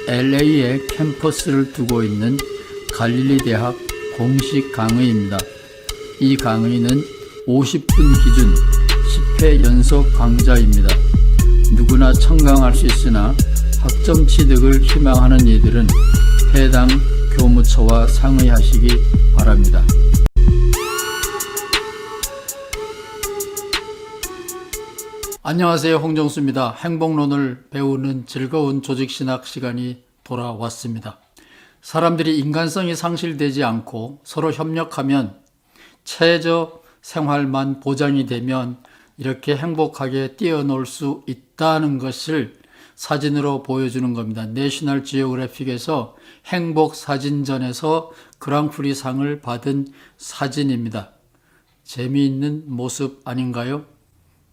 LA에 캠퍼스를 두고 있는 갈릴리 대학 공식 강의입니다. 이 강의는 50분 기준 10회 연속 강좌입니다. 누구나 청강할 수 있으나 학점 취득을 희망하는 이들은 해당 교무처와 상의하시기 바랍니다. 안녕하세요, 홍정수입니다. 행복론을 배우는 즐거운 조직신학 시간이 돌아왔습니다. 사람들이 인간성이 상실되지 않고 서로 협력하면 최저 생활만 보장이 되면 이렇게 행복하게 뛰어놀 수 있다는 것을 사진으로 보여주는 겁니다. 내셔널 지오그래픽에서 행복 사진전에서 그랑프리 상을 받은 사진입니다. 재미있는 모습 아닌가요?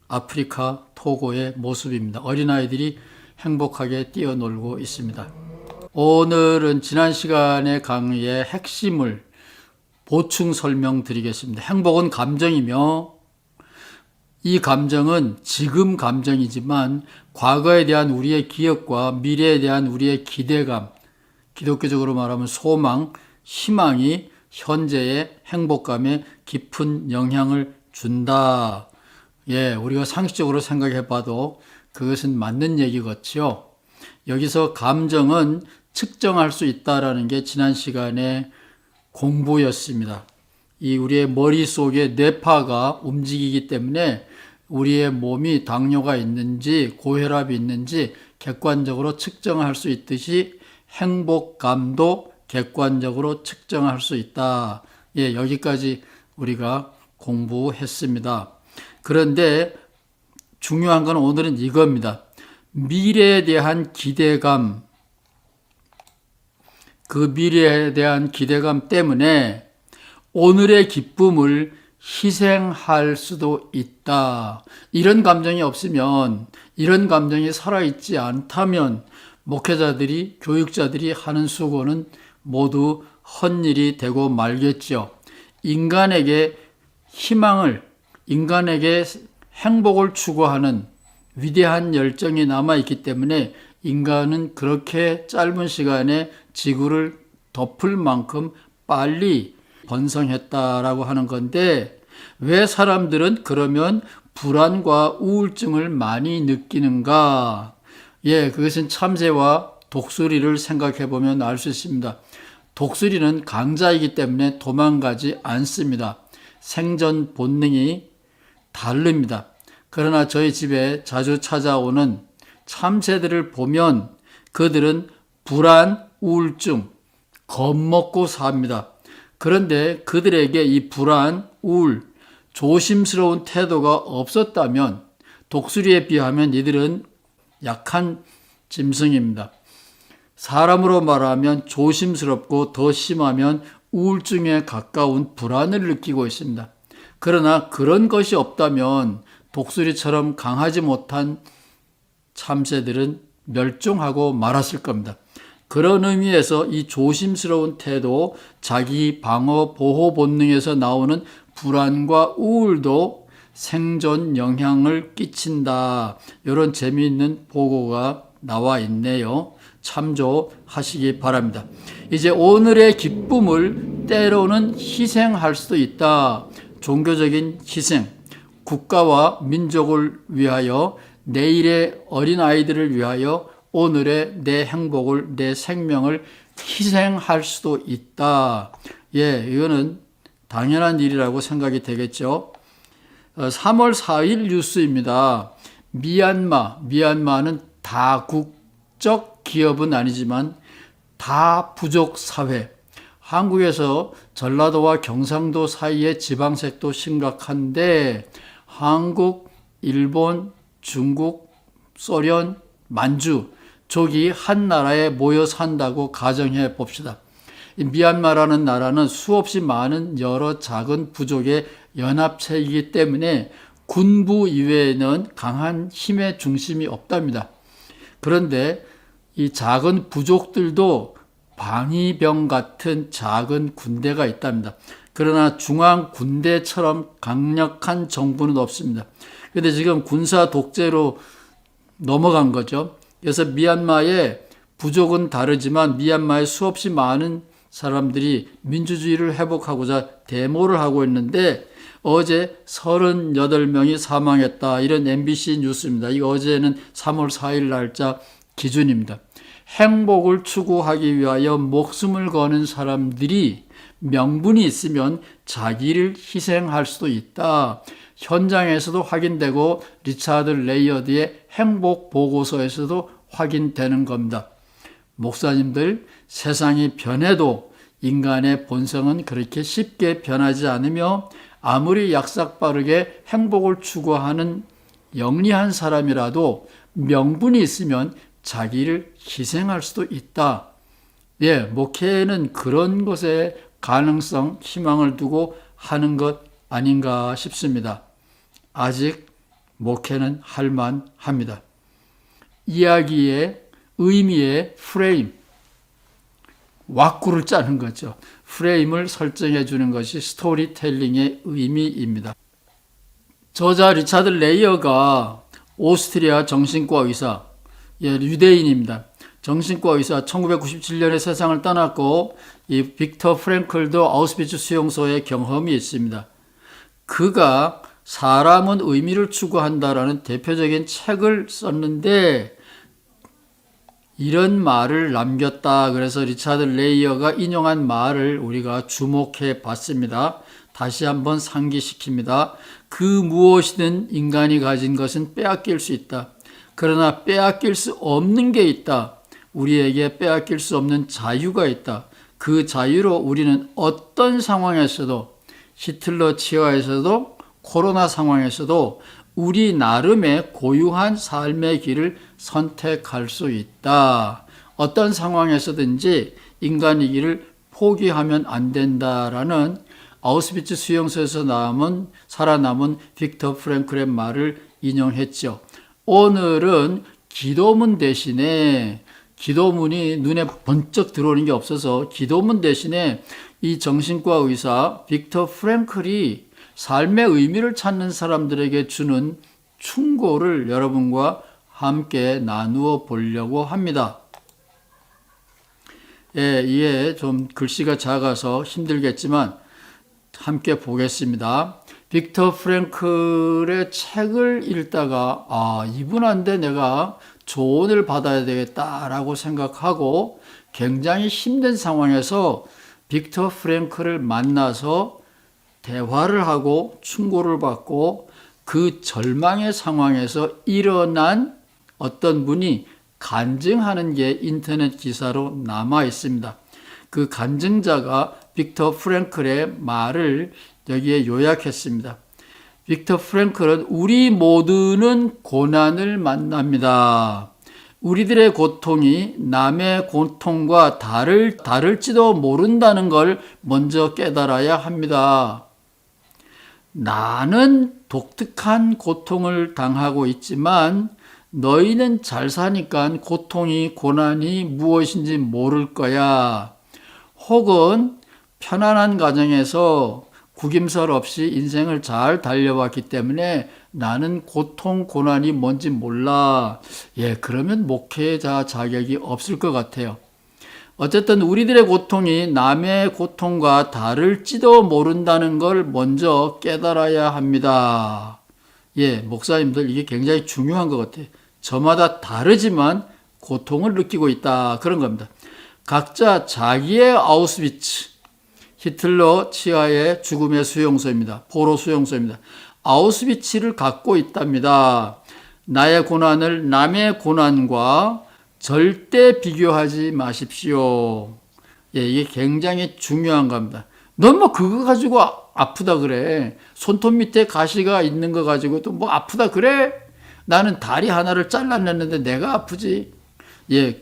아프리카 토고의 모습입니다. 어린아이들이 행복하게 뛰어놀고 있습니다. 오늘은 지난 시간의 강의의 핵심을 보충 설명드리겠습니다. 행복은 감정이며 이 감정은 지금 감정이지만 과거에 대한 우리의 기억과 미래에 대한 우리의 기대감, 기독교적으로 말하면 소망, 희망이 현재의 행복감에 깊은 영향을 준다. 우리가 상식적으로 생각해 봐도 그것은 맞는 얘기겠지요. 여기서 감정은 측정할 수 있다라는 게 지난 시간에 공부였습니다. 이 우리의 머릿속에 뇌파가 움직이기 때문에 우리의 몸이 당뇨가 있는지 고혈압이 있는지 객관적으로 측정할 수 있듯이 행복감도 객관적으로 측정할 수 있다. 여기까지 우리가 공부했습니다. 그런데 중요한 건 오늘은 이겁니다. 미래에 대한 기대감, 그 미래에 대한 기대감 때문에 오늘의 기쁨을 희생할 수도 있다. 이런 감정이 없으면, 이런 감정이 살아있지 않다면 목회자들이, 교육자들이 하는 수고는 모두 헛일이 되고 말겠죠. 인간에게 희망을, 인간에게 행복을 추구하는 위대한 열정이 남아있기 때문에 인간은 그렇게 짧은 시간에 지구를 덮을 만큼 빨리 번성했다라고 하는 건데, 왜 사람들은 그러면 불안과 우울증을 많이 느끼는가? 그것은 참새와 독수리를 생각해 보면 알 수 있습니다. 독수리는 강자이기 때문에 도망가지 않습니다. 생존 본능이 다릅니다. 그러나 저희 집에 자주 찾아오는 참새들을 보면 그들은 불안, 우울증, 겁먹고 삽니다. 그런데 그들에게 이 불안, 우울, 조심스러운 태도가 없었다면 독수리에 비하면 이들은 약한 짐승입니다. 사람으로 말하면 조심스럽고 더 심하면 우울증에 가까운 불안을 느끼고 있습니다. 그러나 그런 것이 없다면 독수리처럼 강하지 못한 참새들은 멸종하고 말았을 겁니다. 그런 의미에서 이 조심스러운 태도, 자기 방어 보호 본능에서 나오는 불안과 우울도 생존 영향을 끼친다. 이런 재미있는 보고가 나와 있네요. 참조하시기 바랍니다. 이제 오늘의 기쁨을 때로는 희생할 수도 있다. 종교적인 희생, 국가와 민족을 위하여, 내일의 어린아이들을 위하여 오늘의 내 행복을, 내 생명을 희생할 수도 있다. 이거는 당연한 일이라고 생각이 되겠죠. 3월 4일 뉴스입니다. 미얀마는 다국적 기업은 아니지만 다부족 사회. 한국에서 전라도와 경상도 사이의 지방색도 심각한데 한국, 일본, 중국, 소련, 만주 족이 한 나라에 모여 산다고 가정해 봅시다. 미얀마라는 나라는 수없이 많은 여러 작은 부족의 연합체이기 때문에 군부 이외에는 강한 힘의 중심이 없답니다. 그런데 이 작은 부족들도 방위병 같은 작은 군대가 있답니다. 그러나 중앙 군대처럼 강력한 정부는 없습니다. 그런데 지금 군사 독재로 넘어간 거죠. 그래서 미얀마에 부족은 다르지만 미얀마에 수없이 많은 사람들이 민주주의를 회복하고자 데모를 하고 있는데 어제 38명이 사망했다. 이런 MBC 뉴스입니다. 이거 어제는 3월 4일 날짜 기준입니다. 행복을 추구하기 위하여 목숨을 거는 사람들이 명분이 있으면 자기를 희생할 수도 있다. 현장에서도 확인되고 리차드 레이어드의 행복 보고서에서도 확인되는 겁니다. 목사님들, 세상이 변해도 인간의 본성은 그렇게 쉽게 변하지 않으며 아무리 약삭빠르게 행복을 추구하는 영리한 사람이라도 명분이 있으면 자기를 희생할 수도 있다. 예, 목회는 그런 것에 가능성, 희망을 두고 하는 것 아닌가 싶습니다. 아직 목회는 할만합니다. 이야기의 의미의 프레임, 왁구를 짜는 거죠. 프레임을 설정해 주는 것이 스토리텔링의 의미입니다. 저자 리차드 레이어가 오스트리아 정신과 의사, 유대인입니다. 정신과 의사, 1997년에 세상을 떠났고 이 빅터 프랭클도 아우슈비츠 수용소의 경험이 있습니다. 그가 사람은 의미를 추구한다라는 대표적인 책을 썼는데 이런 말을 남겼다. 그래서 리차드 레이어가 인용한 말을 우리가 주목해 봤습니다. 다시 한번 상기시킵니다. 그 무엇이든 인간이 가진 것은 빼앗길 수 있다. 그러나 빼앗길 수 없는 게 있다. 우리에게 빼앗길 수 없는 자유가 있다. 그 자유로 우리는 어떤 상황에서도, 히틀러 치하에서도 코로나 상황에서도 우리 나름의 고유한 삶의 길을 선택할 수 있다. 어떤 상황에서든지 인간의 길을 포기하면 안 된다라는 아우슈비츠 수용소에서 살아남은 빅터 프랭클의 말을 인용했죠. 오늘은 기도문 대신에 기도문이 눈에 번쩍 들어오는 게 없어서 기도문 대신에 이 정신과 의사 빅터 프랭클이 삶의 의미를 찾는 사람들에게 주는 충고를 여러분과 함께 나누어 보려고 합니다. 예, 이게 좀 글씨가 작아서 힘들겠지만 함께 보겠습니다. 빅터 프랭클의 책을 읽다가 이분한테 내가 조언을 받아야 되겠다라고 생각하고 굉장히 힘든 상황에서 빅터 프랭클을 만나서 대화를 하고 충고를 받고 그 절망의 상황에서 일어난 어떤 분이 간증하는 게 인터넷 기사로 남아 있습니다. 그 간증자가 빅터 프랭클의 말을 여기에 요약했습니다. 빅터 프랭클은 우리 모두는 고난을 만납니다. 우리들의 고통이 남의 고통과 다를지도 모른다는 걸 먼저 깨달아야 합니다. 나는 독특한 고통을 당하고 있지만 너희는 잘 사니까 고난이 무엇인지 모를 거야. 혹은 편안한 가정에서 구김살 없이 인생을 잘 달려왔기 때문에 나는 고난이 뭔지 몰라. 그러면 목회자 자격이 없을 것 같아요. 어쨌든 우리들의 고통이 남의 고통과 다를지도 모른다는 걸 먼저 깨달아야 합니다. 목사님들 이게 굉장히 중요한 것 같아요. 저마다 다르지만 고통을 느끼고 있다. 그런 겁니다. 각자 자기의 아우슈비츠, 히틀러 치하의 죽음의 수용소입니다. 포로 수용소입니다. 아우슈비츠를 갖고 있답니다. 나의 고난을 남의 고난과 절대 비교하지 마십시오. 이게 굉장히 중요한 겁니다. 넌 뭐 그거 가지고 아프다 그래. 손톱 밑에 가시가 있는 거 가지고 또 뭐 아프다 그래? 나는 다리 하나를 잘라냈는데 내가 아프지.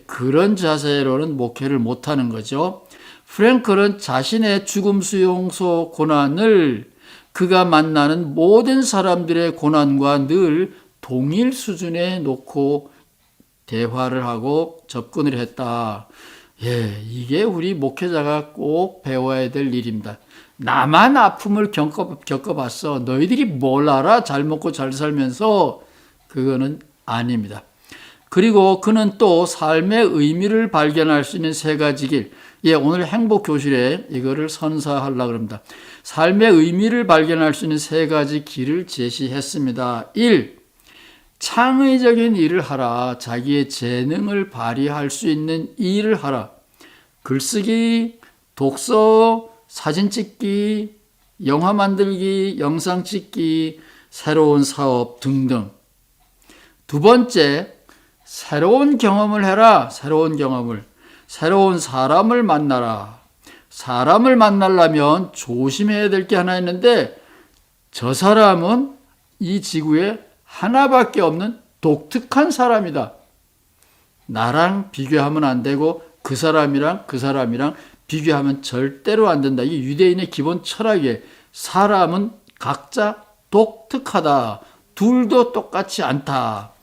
그런 자세로는 목회를 못하는 거죠. 프랭클은 자신의 죽음 수용소 고난을 그가 만나는 모든 사람들의 고난과 늘 동일 수준에 놓고 대화를 하고 접근을 했다. 이게 우리 목회자가 꼭 배워야 될 일입니다. 나만 아픔을 겪어봤어. 너희들이 뭘 알아? 잘 먹고 잘 살면서. 그거는 아닙니다. 그리고 그는 또 삶의 의미를 발견할 수 있는 세 가지 길. 예, 오늘 행복 교실에 이거를 선사하려고 합니다. 삶의 의미를 발견할 수 있는 세 가지 길을 제시했습니다. 1. 창의적인 일을 하라. 자기의 재능을 발휘할 수 있는 일을 하라. 글쓰기, 독서, 사진 찍기, 영화 만들기, 영상 찍기, 새로운 사업 등등. 두 번째, 새로운 경험을 해라. 새로운 경험을. 새로운 사람을 만나라. 사람을 만나려면 조심해야 될 게 하나 있는데, 저 사람은 이 지구에 하나밖에 없는 독특한 사람이다. 나랑 비교하면 안 되고 그 사람이랑 비교하면 절대로 안 된다. 이게 유대인의 기본 철학이에요. 사람은 각자 독특하다. 둘도 똑같지 않다.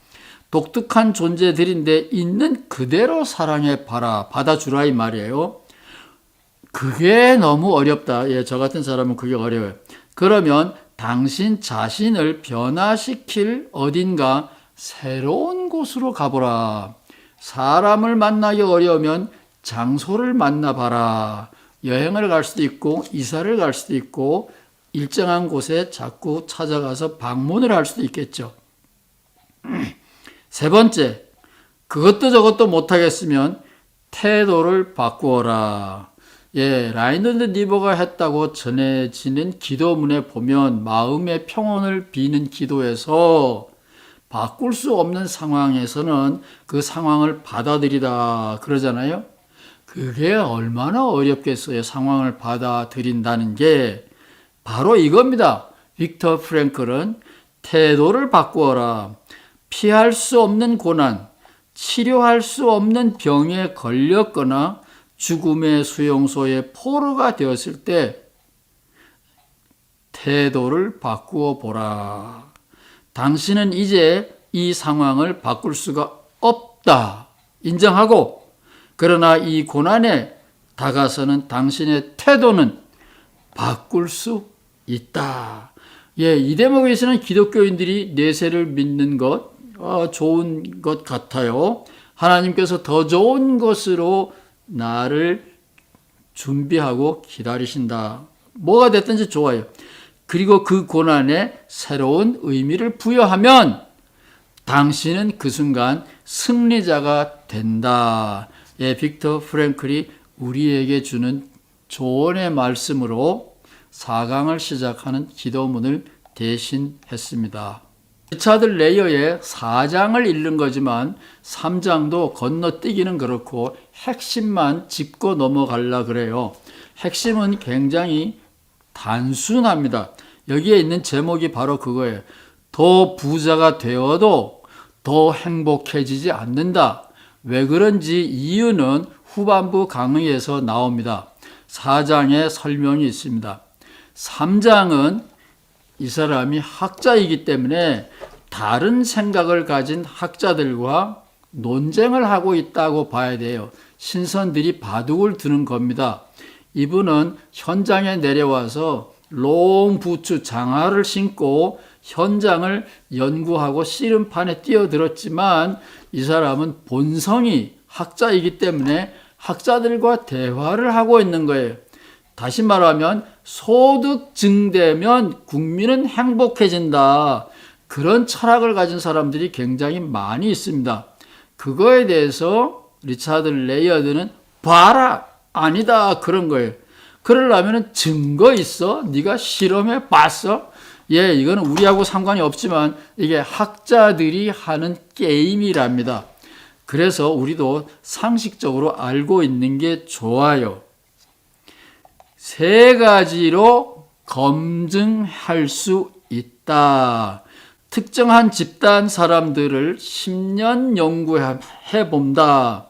독특한 존재들인데 있는 그대로 사랑해 봐라. 받아주라 이 말이에요. 그게 너무 어렵다. 예, 저 같은 사람은 그게 어려워요. 그러면 당신 자신을 변화시킬 어딘가 새로운 곳으로 가보라. 사람을 만나기 어려우면 장소를 만나봐라. 여행을 갈 수도 있고 이사를 갈 수도 있고 일정한 곳에 자꾸 찾아가서 방문을 할 수도 있겠죠. 세 번째, 그것도 저것도 못하겠으면 태도를 바꾸어라. 예, 라이널드 니버가 했다고 전해지는 기도문에 보면 마음의 평온을 비는 기도에서 바꿀 수 없는 상황에서는 그 상황을 받아들이다 그러잖아요. 그게 얼마나 어렵겠어요. 상황을 받아들인다는 게 바로 이겁니다. 빅터 프랭클은 태도를 바꾸어라. 피할 수 없는 고난, 치료할 수 없는 병에 걸렸거나 죽음의 수용소의 포로가 되었을 때 태도를 바꾸어 보라. 당신은 이제 이 상황을 바꿀 수가 없다. 인정하고, 그러나 이 고난에 다가서는 당신의 태도는 바꿀 수 있다. 예, 이 대목에서는 기독교인들이 내세를 믿는 것 좋은 것 같아요. 하나님께서 더 좋은 것으로 나를 준비하고 기다리신다. 뭐가 됐든지 좋아요. 그리고 그 고난에 새로운 의미를 부여하면 당신은 그 순간 승리자가 된다. 예, 빅터 프랭클이 우리에게 주는 조언의 말씀으로 4강을 시작하는 기도문을 대신했습니다. 리차드 레이어의 4장을 읽는 거지만 3장도 건너뛰기는 그렇고 핵심만 짚고 넘어가려 그래요. 핵심은 굉장히 단순합니다. 여기에 있는 제목이 바로 그거예요. 더 부자가 되어도 더 행복해지지 않는다. 왜 그런지 이유는 후반부 강의에서 나옵니다. 4장에 설명이 있습니다. 3장은 이 사람이 학자이기 때문에 다른 생각을 가진 학자들과 논쟁을 하고 있다고 봐야 돼요. 신선들이 바둑을 두는 겁니다. 이분은 현장에 내려와서 롱부츠 장화를 신고 현장을 연구하고 씨름판에 뛰어들었지만 이 사람은 본성이 학자이기 때문에 학자들과 대화를 하고 있는 거예요. 다시 말하면 소득 증대면 국민은 행복해진다. 그런 철학을 가진 사람들이 굉장히 많이 있습니다. 그거에 대해서 리차드 레이어드는 봐라! 아니다! 그런 거예요. 그러려면 증거 있어? 네가 실험해 봤어? 예, 이거는 우리하고 상관이 없지만 이게 학자들이 하는 게임이랍니다. 그래서 우리도 상식적으로 알고 있는 게 좋아요. 세 가지로 검증할 수 있다. 특정한 집단 사람들을 10년 연구해 본다.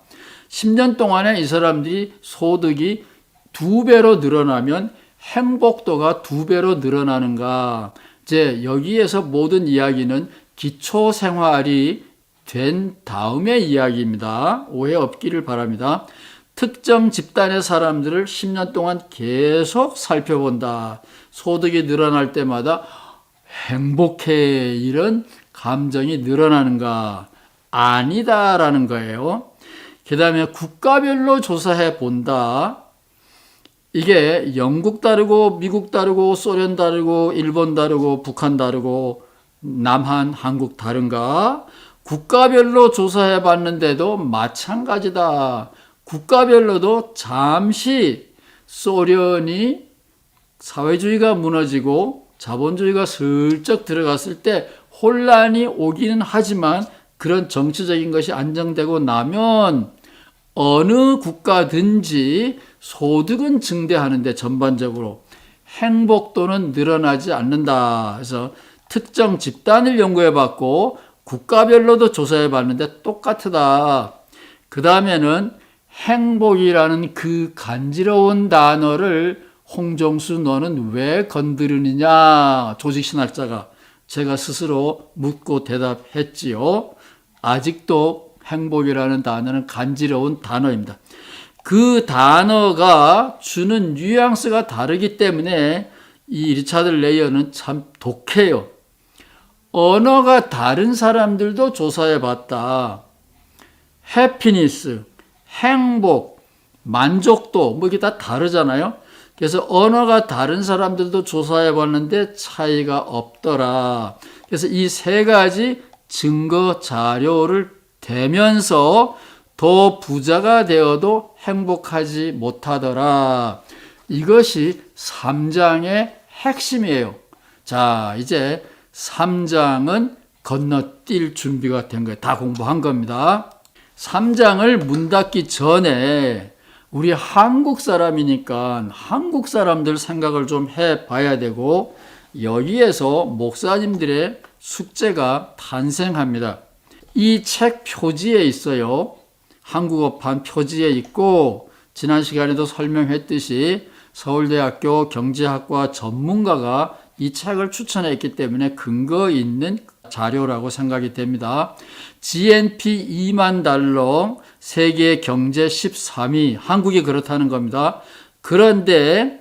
10년 동안에 이 사람들이 소득이 2배로 늘어나면 행복도가 2배로 늘어나는가. 이제 여기에서 모든 이야기는 기초 생활이 된 다음의 이야기입니다. 오해 없기를 바랍니다. 특정 집단의 사람들을 10년 동안 계속 살펴본다. 소득이 늘어날 때마다 행복해 이런 감정이 늘어나는가. 아니다라는 거예요. 그 다음에 국가별로 조사해 본다. 이게 영국 다르고 미국 다르고 소련 다르고 일본 다르고 북한 다르고 남한, 한국 다른가? 국가별로 조사해 봤는데도 마찬가지다. 국가별로도 잠시 소련이 사회주의가 무너지고 자본주의가 슬쩍 들어갔을 때 혼란이 오기는 하지만 그런 정치적인 것이 안정되고 나면 어느 국가든지 소득은 증대하는데 전반적으로 행복도는 늘어나지 않는다. 그래서 특정 집단을 연구해 봤고 국가별로도 조사해 봤는데 똑같다. 그 다음에는 행복이라는 그 간지러운 단어를 홍정수 너는 왜 건드리느냐? 조직신학자가 제가 스스로 묻고 대답했지요. 아직도 행복이라는 단어는 간지러운 단어입니다. 그 단어가 주는 뉘앙스가 다르기 때문에 이 리차드 레이어는 참 독해요. 언어가 다른 사람들도 조사해 봤다. 해피니스, 행복, 만족도 뭐 이게 다 다르잖아요. 그래서 언어가 다른 사람들도 조사해 봤는데 차이가 없더라. 그래서 이 세 가지 증거 자료를 대면서 더 부자가 되어도 행복하지 못하더라. 이것이 3장의 핵심이에요. 자, 이제 3장은 건너뛸 준비가 된 거예요. 다 공부한 겁니다. 3장을 문 닫기 전에 우리 한국 사람이니까 한국 사람들 생각을 좀 해봐야 되고 여기에서 목사님들의 숙제가 탄생합니다. 이 책 표지에 있어요. 한국어판 표지에 있고 지난 시간에도 설명했듯이 서울대학교 경제학과 전문가가 이 책을 추천했기 때문에 근거 있는 자료라고 생각이 됩니다. GNP 2만 달러, 세계 경제 13위, 한국이 그렇다는 겁니다. 그런데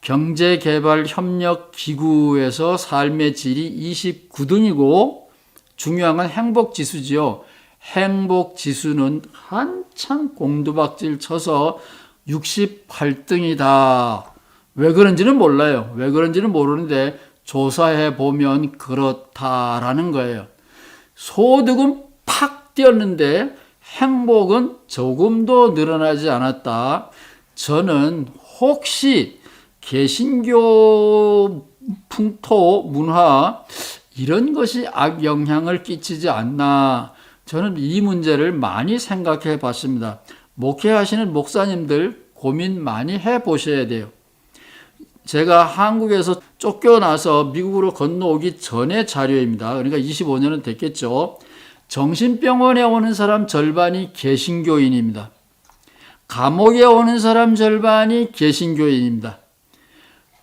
경제개발협력기구에서 삶의 질이 29등이고 중요한 건 행복지수지요. 행복지수는 한참 공두박질 쳐서 68등이다. 왜 그런지는 몰라요. 왜 그런지는 모르는데 조사해 보면 그렇다라는 거예요. 소득은 팍 뛰었는데 행복은 조금도 늘어나지 않았다. 저는 혹시 개신교 풍토 문화 이런 것이 악영향을 끼치지 않나. 저는 이 문제를 많이 생각해 봤습니다. 목회하시는 목사님들 고민 많이 해 보셔야 돼요. 제가 한국에서 쫓겨나서 미국으로 건너오기 전의 자료입니다. 그러니까 25년은 됐겠죠. 정신병원에 오는 사람 절반이 개신교인입니다. 감옥에 오는 사람 절반이 개신교인입니다.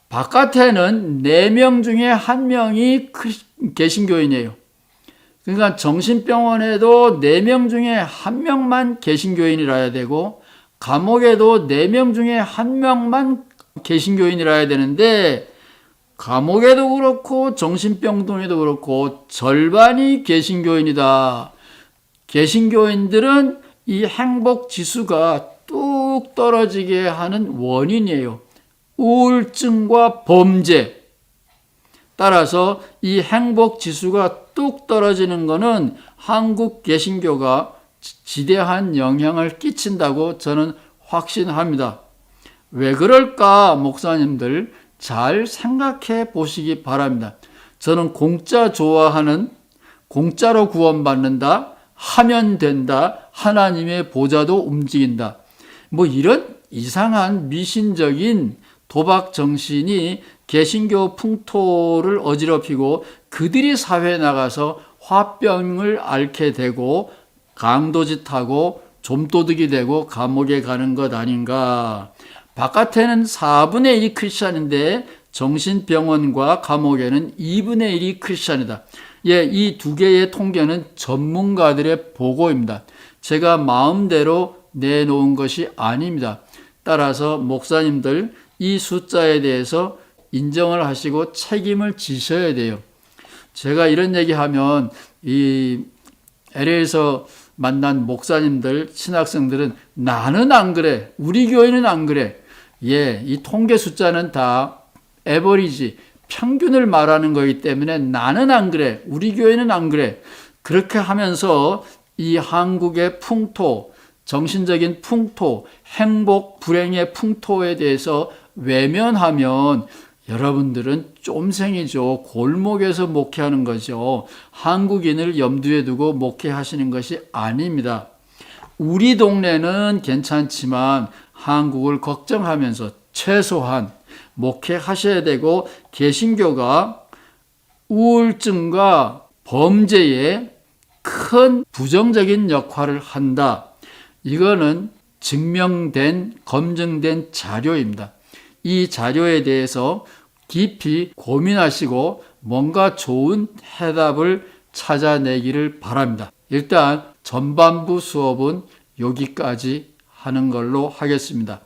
바깥에는 4명 중에 1명이 개신교인이에요. 그러니까 정신병원에도 4명 중에 1명만 개신교인이라야 되고 감옥에도 4명 중에 1명만 개신교인이라야 되는데 감옥에도 그렇고 정신병동에도 그렇고 절반이 개신교인이다. 개신교인들은 이 행복지수가 뚝 떨어지게 하는 원인이에요. 우울증과 범죄. 따라서 이 행복지수가 뚝 떨어지는 것은 한국 개신교가 지대한 영향을 끼친다고 저는 확신합니다. 왜 그럴까 목사님들 잘 생각해 보시기 바랍니다. 저는 공짜 좋아하는 공짜로 구원받는다 하면 된다 하나님의 보좌도 움직인다 뭐 이런 이상한 미신적인 도박 정신이 개신교 풍토를 어지럽히고 그들이 사회에 나가서 화병을 앓게 되고 강도짓하고 좀도둑이 되고 감옥에 가는 것 아닌가. 바깥에는 4분의 1이 크리스찬인데 정신병원과 감옥에는 2분의 1이 크리스찬이다. 예, 이 두 개의 통계는 전문가들의 보고입니다. 제가 마음대로 내놓은 것이 아닙니다. 따라서 목사님들 이 숫자에 대해서 인정을 하시고 책임을 지셔야 돼요. 제가 이런 얘기하면 이 LA에서 만난 목사님들, 신학생들은 나는 안 그래. 우리 교회는 안 그래. 예, 이 통계 숫자는 다 에버리지, 평균을 말하는 거기 때문에 나는 안 그래. 우리 교회는 안 그래. 그렇게 하면서 이 한국의 풍토, 정신적인 풍토, 행복, 불행의 풍토에 대해서 외면하면 여러분들은 쫌생이죠. 골목에서 목회하는 거죠. 한국인을 염두에 두고 목회하시는 것이 아닙니다. 우리 동네는 괜찮지만 한국을 걱정하면서 최소한 목회하셔야 되고, 개신교가 우울증과 범죄에 큰 부정적인 역할을 한다. 이거는 증명된, 검증된 자료입니다. 이 자료에 대해서 깊이 고민하시고 뭔가 좋은 해답을 찾아내기를 바랍니다. 일단 전반부 수업은 여기까지 하는 걸로 하겠습니다.